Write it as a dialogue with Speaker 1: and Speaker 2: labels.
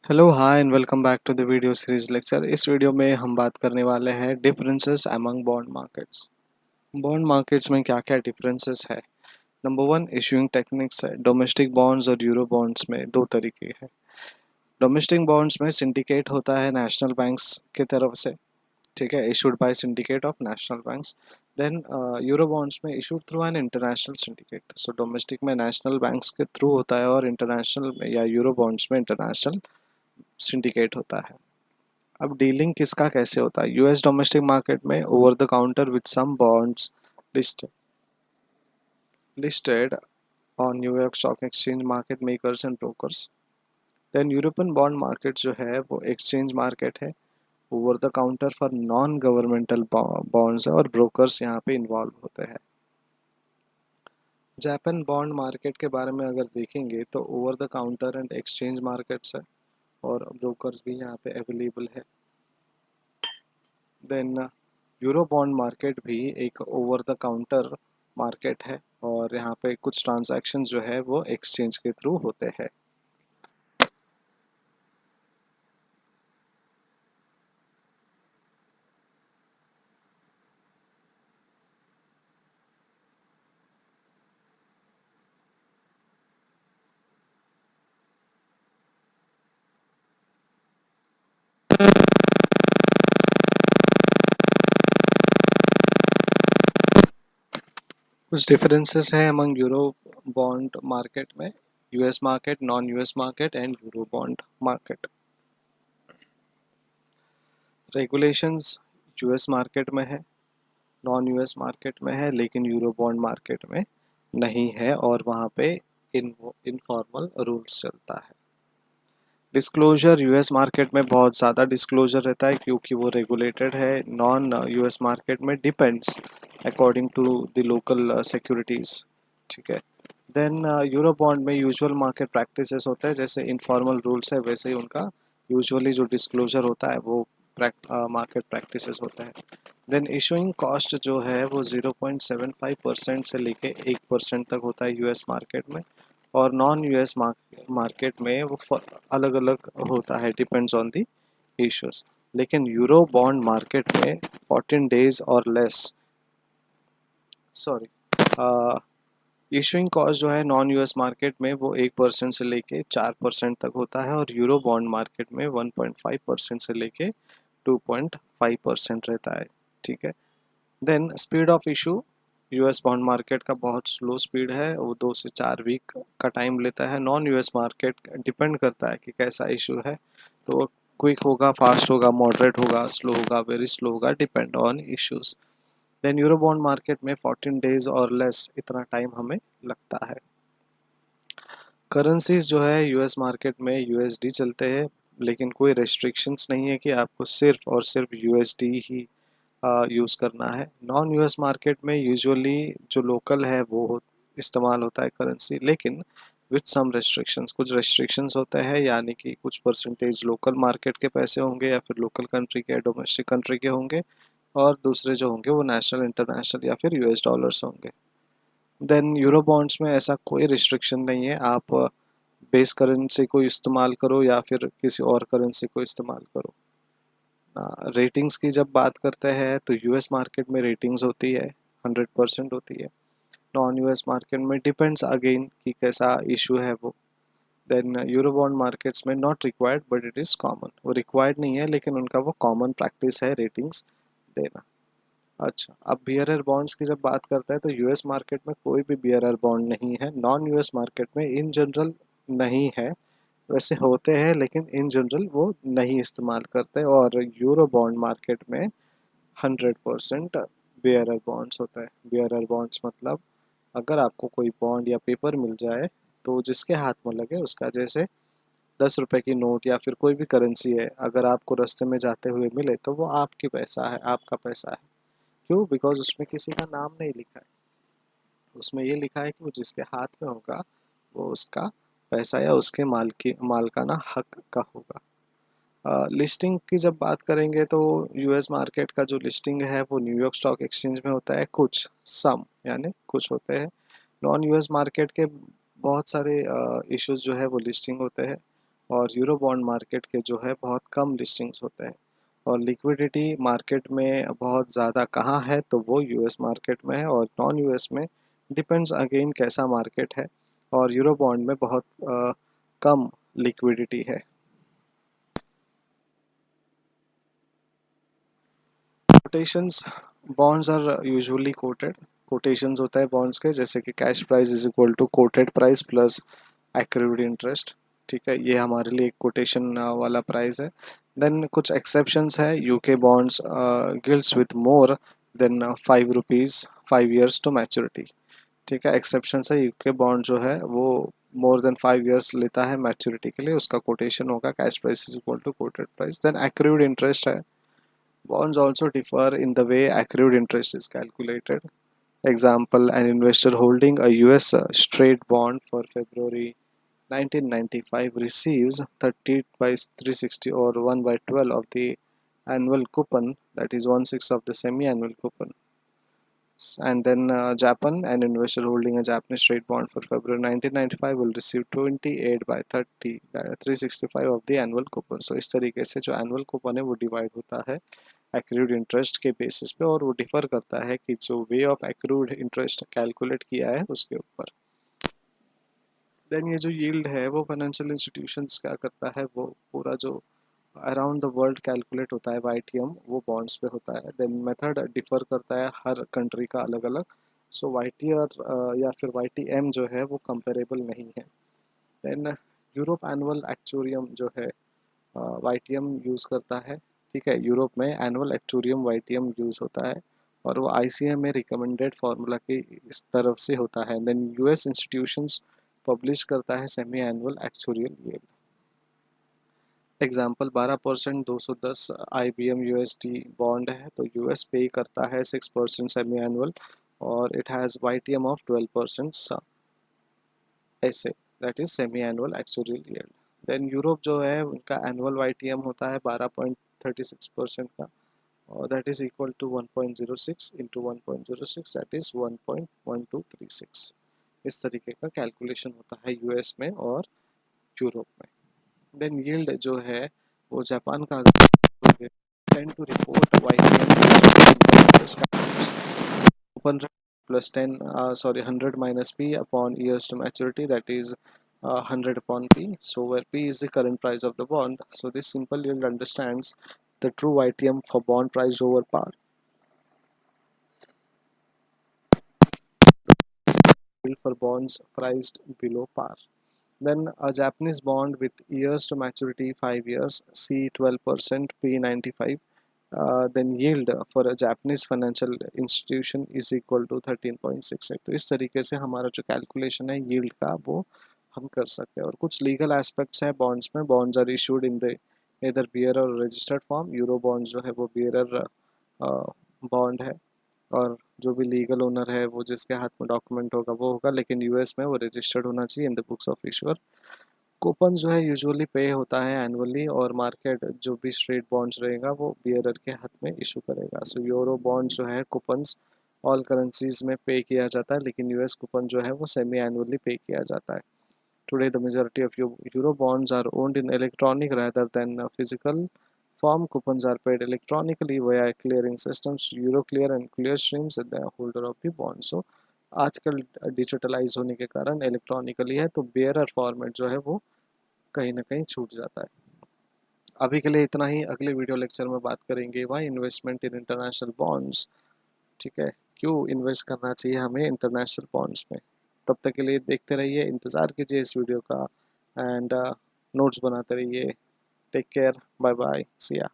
Speaker 1: Hello hi and welcome back to the video series lecture. इस video में हम बात करने वाले हैं differences among bond markets. Bond markets में क्या क्या डिफरेंसेस है। नंबर वन, इशूइंग टेक्निक्स है। डोमेस्टिक बॉन्ड्स और यूरो बॉन्ड्स में दो तरीके हैं। डोमेस्टिक बॉन्ड्स में सिंडिकेट होता है नेशनल बैंक्स की तरफ से, ठीक है, issued by syndicate of national banks. Then euro bonds में issued through an international syndicate. So domestic में नेशनल बैंक्स के थ्रू होता है और इंटरनेशनल में या यूरो बॉन्ड्स में इंटरनेशनल सिंडिकेट होता है। अब डीलिंग किसका कैसे होता है। यूएस डोमेस्टिक मार्केट में over the counter with some bonds listed on New York stock exchange market makers and brokers. Then European bond market जो है वो एक्सचेंज मार्केट है, over the counter for non governmental bonds है और brokers यहाँ पे involve होते हैं। जापान बॉन्ड मार्केट के बारे में अगर देखेंगे तो over the counter and exchange markets है और ब्रोकर्स भी यहाँ पे अवेलेबल है। देन यूरो बॉन्ड मार्केट भी एक ओवर द काउंटर मार्केट है और यहाँ पे कुछ ट्रांजैक्शन जो है वो एक्सचेंज के थ्रू होते हैं। कुछ डिफरेंसेस हैं अमंग यूरो बॉन्ड मार्केट में, US market, non US market and euro bond market. Regulations US market में है, नॉन यूएस मार्केट में है, लेकिन यूरो बॉन्ड मार्केट में नहीं है और वहाँ पे इनफॉर्मल रूल्स चलता है। डिस्क्लोजर यूएस मार्केट में बहुत ज़्यादा डिस्क्लोजर रहता है क्योंकि वो रेगुलेटेड है। नॉन यूएस मार्केट में depends according to the local securities, ठीक है। देन यूरो बॉन्ड में यूजुअल मार्केट प्रैक्टिसेस होते हैं, जैसे इनफॉर्मल रूल्स है वैसे ही उनका यूजुअली जो डिस्क्लोजर होता है वो मार्केट प्रैक्टिसेस होता है। देन इशूइंग कॉस्ट जो है वो 0.75% से लेके 1% तक होता है यूएस मार्केट में और नॉन यूएस मार्केट में वो अलग अलग होता है, डिपेंड्स ऑन दी इश्यूज। लेकिन यूरो बॉन्ड मार्केट में 14 डेज और लेस, सॉरी, इशूइंग कॉस्ट जो है नॉन यूएस मार्केट में वो 1% से लेके 4% तक होता है और यूरो बॉन्ड मार्केट में 1.5% से लेके 2.5% रहता है, ठीक है। Then speed of issue US bond market का बहुत स्लो स्पीड है, वो 2 से 4 वीक का टाइम लेता है। नॉन यूएस मार्केट डिपेंड करता है कि कैसा इशू है, तो क्विक होगा, फास्ट होगा, मॉडरेट होगा, स्लो होगा, वेरी स्लो होगा, depend on issues. Then euro bond market में 14 डेज और लेस इतना टाइम हमें लगता है। करेंसीज जो है यूएस मार्केट में यूएसडी चलते हैं, लेकिन कोई रेस्ट्रिक्शंस नहीं है कि आपको सिर्फ और सिर्फ यूएसडी ही यूज़ करना है। नॉन यूएस मार्केट में यूजुअली जो लोकल है वो इस्तेमाल होता है करेंसी, लेकिन विथ सम रेस्ट्रिक्शंस, कुछ रेस्ट्रिक्शंस होते हैं, यानी कि कुछ परसेंटेज लोकल मार्केट के पैसे होंगे या फिर लोकल कंट्री के, डोमेस्टिक कंट्री के होंगे और दूसरे जो होंगे वो नेशनल, इंटरनेशनल या फिर यूएस डॉलर्स होंगे। देन यूरो बॉन्ड्स में ऐसा कोई रिस्ट्रिक्शन नहीं है, आप बेस करेंसी को इस्तेमाल करो या फिर किसी और करेंसी को इस्तेमाल करो। रेटिंग्स की जब बात करते हैं तो यूएस मार्केट में रेटिंग्स होती है, 100% होती है। नॉन यूएस मार्केट में डिपेंड्स अगेन कि कैसा इशू है वो। देन यूरो बॉन्ड मार्केट्स में not required but it is common, वो रिक्वायर्ड नहीं है लेकिन उनका वो कॉमन प्रैक्टिस है रेटिंग्स देना। अच्छा, अब बियरर बॉन्ड्स की जब बात करते हैं तो यूएस मार्केट में कोई भी बियरर बॉन्ड नहीं है, नॉन यूएस मार्केट में इन जनरल नहीं है, वैसे होते हैं लेकिन इन जनरल वो नहीं इस्तेमाल करते। और यूरो बॉन्ड मार्केट में 100% बियरर बॉन्ड्स होता है। बियरर बॉन्ड्स मतलब अगर आपको कोई बॉन्ड या पेपर मिल जाए तो जिसके हाथ में लगे उसका, जैसे 10 रुपए की नोट या फिर कोई भी करेंसी है, अगर आपको रास्ते में जाते हुए मिले तो वो आपकी पैसा है, आपका पैसा है। क्यों? बिकॉज उसमें किसी का नाम नहीं लिखा है, उसमें ये लिखा है कि वो जिसके हाथ में होगा वो उसका पैसा या उसके मालकाना हक का होगा। लिस्टिंग की जब बात करेंगे तो यूएस मार्केट का जो लिस्टिंग है वो न्यूयॉर्क स्टॉक एक्सचेंज में होता है, कुछ सम यानी कुछ होते हैं। नॉन यूएस मार्केट के बहुत सारे इश्यूज जो है वो लिस्टिंग होते हैं, और यूरो बॉन्ड मार्केट के जो है बहुत कम लिस्टिंग्स होते हैं। और लिक्विडिटी मार्केट में बहुत ज़्यादा कहाँ है, तो वो यूएस मार्केट में है, और नॉन यूएस में डिपेंड्स अगेन कैसा मार्केट है। और यूरो बॉन्ड में बहुत कम लिक्विडिटी है। Quotations, bonds are usually quoted. Quotations होता है बॉन्ड्स के, जैसे कि cash price is equal to quoted price plus accrued interest. ठीक है, ये हमारे लिए एक कोटेशन वाला प्राइस है। देन कुछ एक्सेप्शंस है, UK bonds gilts with more than 5 rupees 5 years to maturity. ठीक है, एक्सेप्शन है, यूके बॉन्ड जो है वो मोर देन 5 years लेता है मैच्योरिटी के लिए, उसका कोटेशन होगा cash price is equal to quoted price. Then accrued interest है। Bonds also differ in the way accrued interest is calculated. Example, an investor holding a US straight bond for February 1995 receives 30 by 360 or 1 by 12 of the annual coupon, that is 1/6 of the semi-annual coupon. And then Japan, an investor holding a Japanese straight bond for February 1995 will receive 28 by 30 365 of the annual coupon. So इस तरीके से जो annual coupon है वो divide होता है accrued interest के basis पे, और वो डिफर करता है कि जो way of accrued interest calculate किया है उसके ऊपर। देन ये जो यील्ड है वो फाइनेंशियल इंस्टीट्यूशंस क्या करता है, वो पूरा जो अराउंड द वर्ल्ड कैलकुलेट होता है वाईटीएम, वो बॉन्ड्स पे होता है। देन मेथड डिफर करता है हर कंट्री का अलग अलग। सो वाईटीआर या फिर वाईटीएम जो है वो कंपेरेबल नहीं है। देन यूरोप एनुअल एक्चुरियम जो है वाईटीएम यूज़ करता है। ठीक है, यूरोप में एनुअल एक्चुरियम वाईटीएम यूज़ होता है, और वो आईसीएम में रिकमेंडेड फार्मूला के इस तरफ से होता है। देन यूएस इंस्टीट्यूशंस पब्लिश करता है semi annual actuarial yield. Example 12% 210 IBM USD bond है, तो यूएस पे करता है 6% सेमी एनुअल, और इट हैज़ वाईटीएम ऑफ 12% ऐसे, that is semi annual actuarial yield. Then Europe जो है उनका एनुअल वाईटीएम होता है 12.36% का, और that is equal to 1.06 into 1.06, that is 1.1236। इस तरीके का कैलकुलेशन होता है यूएस में और यूरोप में। देन यील्ड जो है वो जापान का tend to report YTM plus 10 sorry 100 minus p upon years to maturity, that is 100 upon p, so where p is the current price of the bond. So this simple yield understands the true YTM for bond price over par. Yield for bonds priced below par. Then a Japanese bond with years to maturity 5 years, C 12% P95. Then yield for a Japanese financial institution is equal to 13.68। तो इस तरीके से हमारा जो calculation है yield का वो हम कर सकते हैं। और कुछ लीगल एस्पेक्ट्स हैं बॉन्ड्स में। Bonds are issued in the either bearer और रजिस्टर्ड फॉर्म। यूरो बॉन्ड्स जो है वो बियरर बॉन्ड है, और जो भी लीगल ओनर है वो जिसके हाथ में डॉक्यूमेंट होगा वो होगा, लेकिन यूएस में वो रजिस्टर्ड होना चाहिए in the books of issuer. Coupon जो है यूजुअली पे होता है एनुअली, और मार्केट जो भी स्ट्रेट बॉन्ड्स रहेगा वो बियरर के हाथ में इशू करेगा। सो यूरो बॉन्ड जो है कूपन्स ऑल करेंसीज में पे किया जाता है, लेकिन यूएस कूपन जो है वो सेमी एनुअली पे किया जाता है। Today the majority of euro bonds are owned in electronic rather than physical form. Coupons are paid electronically via clearing systems, Euroclear and Clearstream is the holder of the bond. So आजकल digitalise होने के कारण electronically है, तो bearer format जो है वो कहीं ना कहीं छूट जाता है। अभी के लिए इतना ही। अगले वीडियो लेक्चर में बात करेंगे why investment in international bonds. ठीक है, क्यों इन्वेस्ट करना चाहिए हमें इंटरनेशनल बॉन्ड्स में। तब तक के लिए देखते रहिए, इंतज़ार कीजिए इस वीडियो का, एंड नोट्स बनाते रहिए। टेक केयर, बाय बाय, सी या।